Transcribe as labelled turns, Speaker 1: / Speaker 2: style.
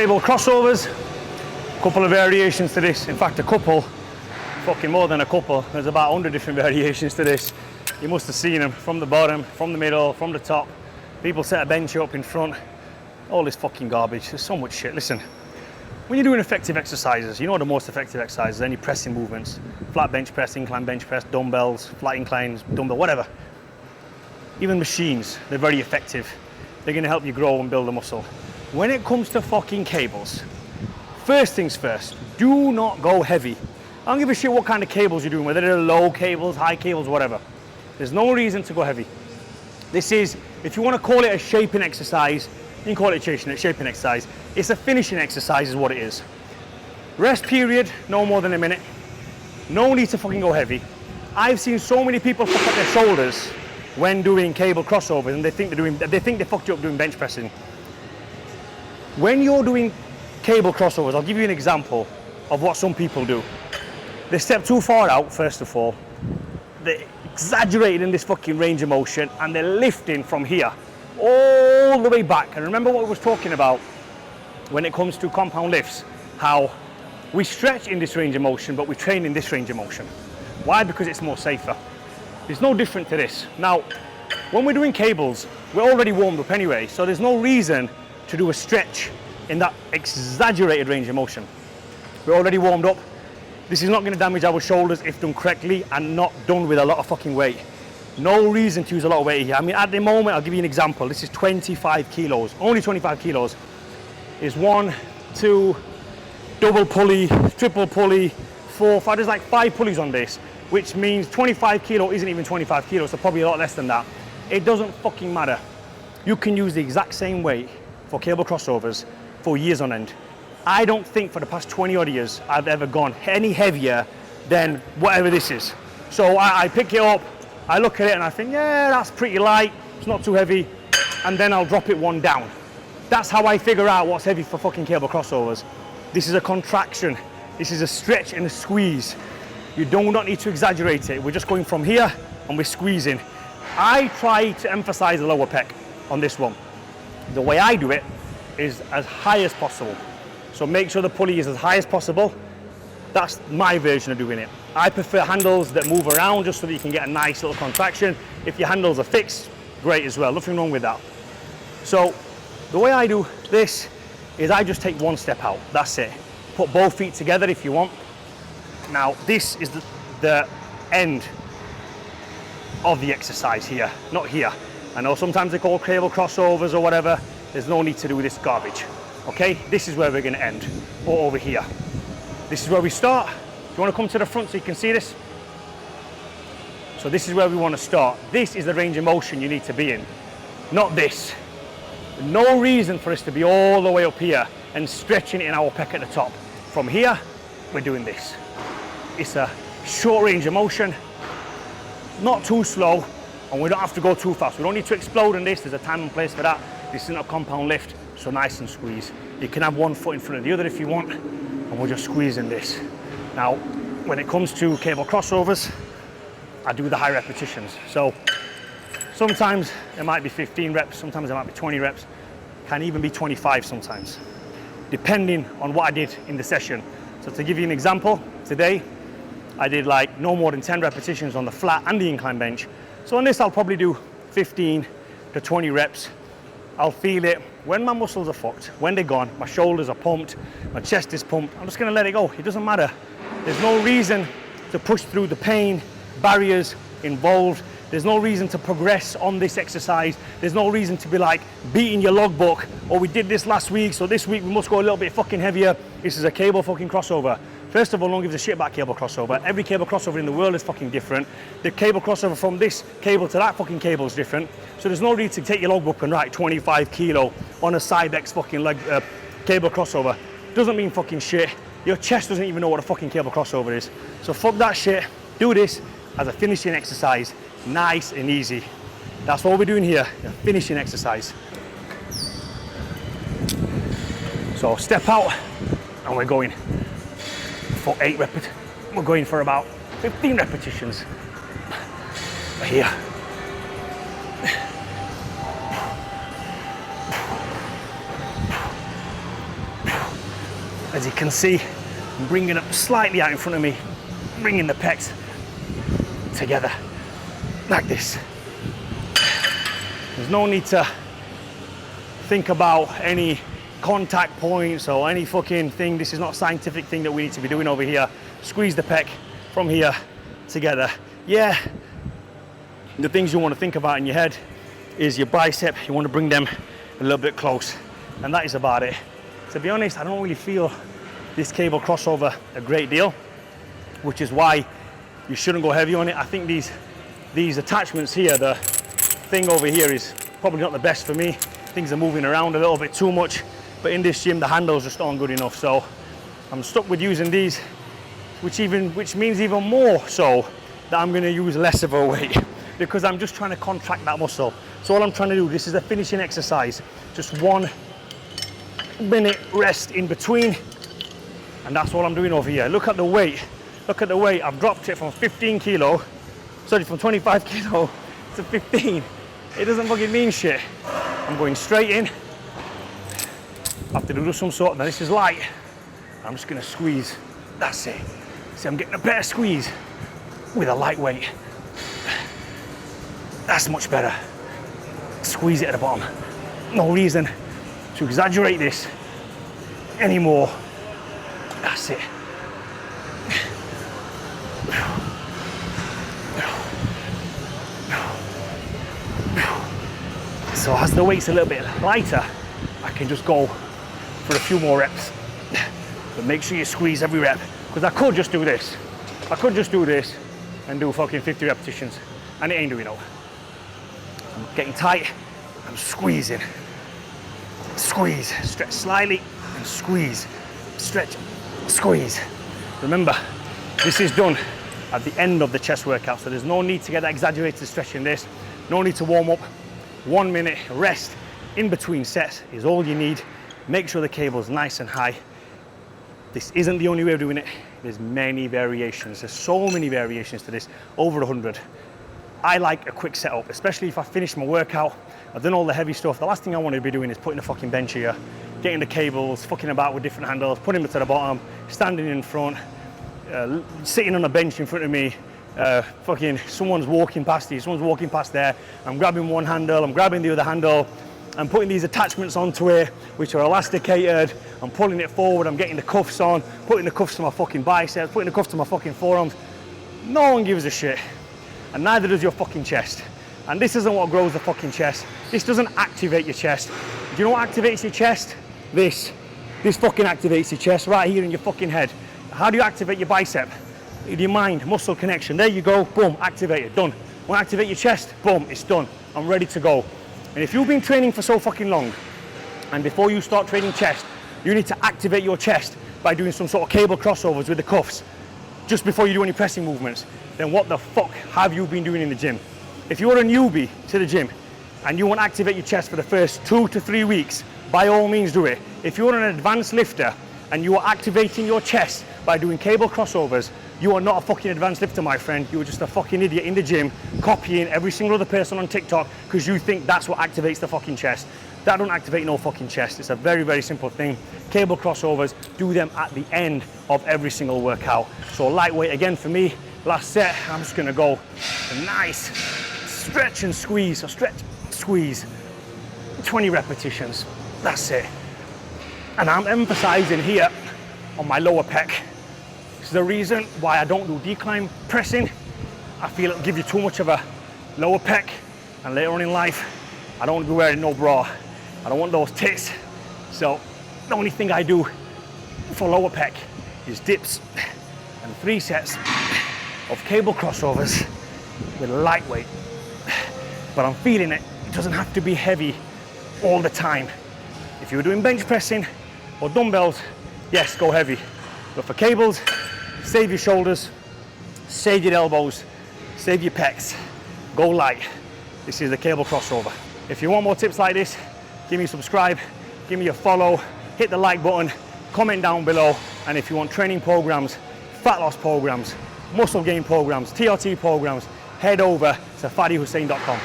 Speaker 1: Cable crossovers, a couple of variations to this. In fact, a couple, fucking more than a couple. There's about 100 different variations to this. You must have seen them from the bottom, from the middle, from the top. People set a bench up in front. All this fucking garbage. There's so much shit. Listen, when you're doing effective exercises, you know the most effective exercises, any pressing movements, flat bench press, incline bench press, dumbbells, flat inclines, dumbbell, whatever. Even machines, they're very effective. They're gonna help you grow and build a muscle. When it comes to fucking cables, first things first, do not go heavy. I don't give a shit what kind of cables you're doing, whether they're low cables, high cables, whatever. There's no reason to go heavy. This is, if you want to call it a shaping exercise, you can call it a shaping exercise. It's a finishing exercise is what it is. Rest period, no more than a minute. No need to fucking go heavy. I've seen so many people fuck up their shoulders when doing cable crossovers, and they think they fucked you up doing bench pressing. When you're doing cable crossovers, I'll give you an example of what some people do. They step too far out, first of all. They're exaggerating in this fucking range of motion, and they're lifting from here all the way back. And remember what I was talking about when it comes to compound lifts, how we stretch in this range of motion, but we train in this range of motion. Why? Because it's more safer. It's no different to this. Now, when we're doing cables, we're already warmed up anyway, so there's no reason to do a stretch in that exaggerated range of motion. We're already warmed up. This is not going to damage our shoulders if done correctly and not done with a lot of fucking weight. No reason to use a lot of weight here. I mean, at the moment, I'll give you an example. This is 25 kilos, only 25 kilos. Is 1, 2, double pulley, triple pulley, 4, 5, there's like 5 pulleys on this, which means 25 kilo isn't even 25 kilos, so probably a lot less than that. It doesn't fucking matter. You can use the exact same weight for cable crossovers for years on end. I don't think for the past 20 odd years I've ever gone any heavier than whatever this is. So I pick it up, I look at it and I think, yeah, that's pretty light, it's not too heavy, and then I'll drop it one down. That's how I figure out what's heavy for fucking cable crossovers. This is a contraction, this is a stretch and a squeeze. You do not need to exaggerate it. We're just going from here and we're squeezing. I try to emphasize the lower pec on this one. The way I do it is as high as possible. So make sure the pulley is as high as possible. That's my version of doing it. I prefer handles that move around just so that you can get a nice little contraction. If your handles are fixed, great as well, nothing wrong with that. So the way I do this is I just take one step out, that's it. Put both feet together if you want. Now this is the end of the exercise here, not here. I know sometimes they call cable crossovers or whatever. There's no need to do this garbage. Okay, this is where we're going to end, or over here. This is where we start. Do you want to come to the front so you can see this? So this is where we want to start. This is the range of motion you need to be in, not this. No reason for us to be all the way up here and stretching in our pec at the top. From here, we're doing this. It's a short range of motion, not too slow, and we don't have to go too fast. We don't need to explode in this. There's a time and place for that. This isn't a compound lift, so nice and squeeze. You can have one foot in front of the other if you want, and we're just squeezing this. Now, when it comes to cable crossovers, I do the high repetitions. So sometimes it might be 15 reps, sometimes it might be 20 reps, can even be 25 sometimes, depending on what I did in the session. So to give you an example, today I did like no more than 10 repetitions on the flat and the incline bench. So on this I'll probably do 15 to 20 reps. I'll feel it when my muscles are fucked, when they're gone, my shoulders are pumped, my chest is pumped, I'm just gonna let it go. It doesn't matter. There's no reason to push through the pain, barriers involved. There's no reason to progress on this exercise. There's no reason to be like beating your logbook, or we did this last week, so this week we must go a little bit fucking heavier. This is a cable fucking crossover. First of all, no one gives a shit about cable crossover. Every cable crossover in the world is fucking different. The cable crossover from this cable to that fucking cable is different. So there's no reason to take your logbook and write 25 kilo on a Cybex fucking cable crossover. Doesn't mean fucking shit. Your chest doesn't even know what a fucking cable crossover is. So fuck that shit. Do this as a finishing exercise. Nice and easy. That's what we're doing here, a finishing exercise. So step out and we're going for 8 repetitions. We're going for about 15 repetitions. Here. As you can see, I'm bringing it slightly out in front of me, bringing the pecs together like this. There's no need to think about any contact points or any fucking thing. This is not a scientific thing that we need to be doing over here. Squeeze the pec from here together. Yeah, the things you want to think about in your head is your bicep. You want to bring them a little bit close, and that is about it. To be honest, I don't really feel this cable crossover a great deal, which is why you shouldn't go heavy on it. I think these attachments here, the thing over here is probably not the best for me. Things are moving around a little bit too much, but in this gym the handles just aren't good enough, so I'm stuck with using these, which means even more so that I'm going to use less of a weight, because I'm just trying to contract that muscle. So all I'm trying to do, this is a finishing exercise, just 1 minute rest in between, and that's all I'm doing over here. Look at the weight, I've dropped it from 25 kilo to 15. It doesn't fucking mean shit. I'm going straight in. I have to do some sort, now this is light. I'm just gonna squeeze, that's it. See, I'm getting a better squeeze with a lightweight. That's much better. Squeeze it at the bottom. No reason to exaggerate this anymore. That's it. So as the weight's a little bit lighter, I can just go for a few more reps. But make sure you squeeze every rep, because I could just do this. I could just do this and do fucking 50 repetitions, and it ain't doing it. I'm getting tight, I'm squeezing. Squeeze, stretch slightly, and squeeze. Stretch, squeeze. Remember, this is done at the end of the chest workout, so there's no need to get that exaggerated stretch in this. No need to warm up. 1 minute rest in between sets is all you need. Make sure the cable's nice and high. This isn't the only way of doing it. There's many variations. There's so many variations to this, over 100. I like a quick setup, especially if I finish my workout, I've done all the heavy stuff. The last thing I want to be doing is putting a fucking bench here, getting the cables, fucking about with different handles, putting them to the bottom, standing in front, sitting on a bench in front of me, fucking someone's walking past you, someone's walking past there, I'm grabbing one handle, I'm grabbing the other handle, I'm putting these attachments onto it, which are elasticated, I'm pulling it forward, I'm getting the cuffs on, putting the cuffs to my fucking biceps, putting the cuffs to my fucking forearms. No one gives a shit, and neither does your fucking chest. And this isn't what grows the fucking chest. This doesn't activate your chest. Do you know what activates your chest? This fucking activates your chest right here in your fucking head. How do you activate your bicep? Your mind, muscle connection. There you go, boom, activated, done. Want to activate your chest? Boom, it's done. I'm ready to go. And if you've been training for so fucking long, and before you start training chest, you need to activate your chest by doing some sort of cable crossovers with the cuffs, just before you do any pressing movements, then what the fuck have you been doing in the gym? If you're a newbie to the gym, and you want to activate your chest for the first 2 to 3 weeks, by all means do it. If you're an advanced lifter, and you are activating your chest by doing cable crossovers, you are not a fucking advanced lifter, my friend. You're just a fucking idiot in the gym, copying every single other person on TikTok because you think that's what activates the fucking chest. That don't activate no fucking chest. It's a very, very simple thing. Cable crossovers, do them at the end of every single workout. So lightweight again for me, last set, I'm just gonna go a nice stretch and squeeze. So stretch, squeeze, 20 repetitions, that's it. And I'm emphasizing here on my lower pec. This is the reason why I don't do decline pressing. I feel it'll give you too much of a lower pec, and later on in life, I don't want to be wearing no bra. I don't want those tits. So the only thing I do for lower pec is dips and 3 sets of cable crossovers with lightweight. But I'm feeling it. It doesn't have to be heavy all the time. If you're doing bench pressing or dumbbells, yes, go heavy. But for cables, save your shoulders, save your elbows, save your pecs, go light. This is the cable crossover. If you want more tips like this, give me a subscribe, give me a follow, hit the like button, comment down below. And if you want training programs, fat loss programs, muscle gain programs, TRT programs, head over to faddyhussein.com.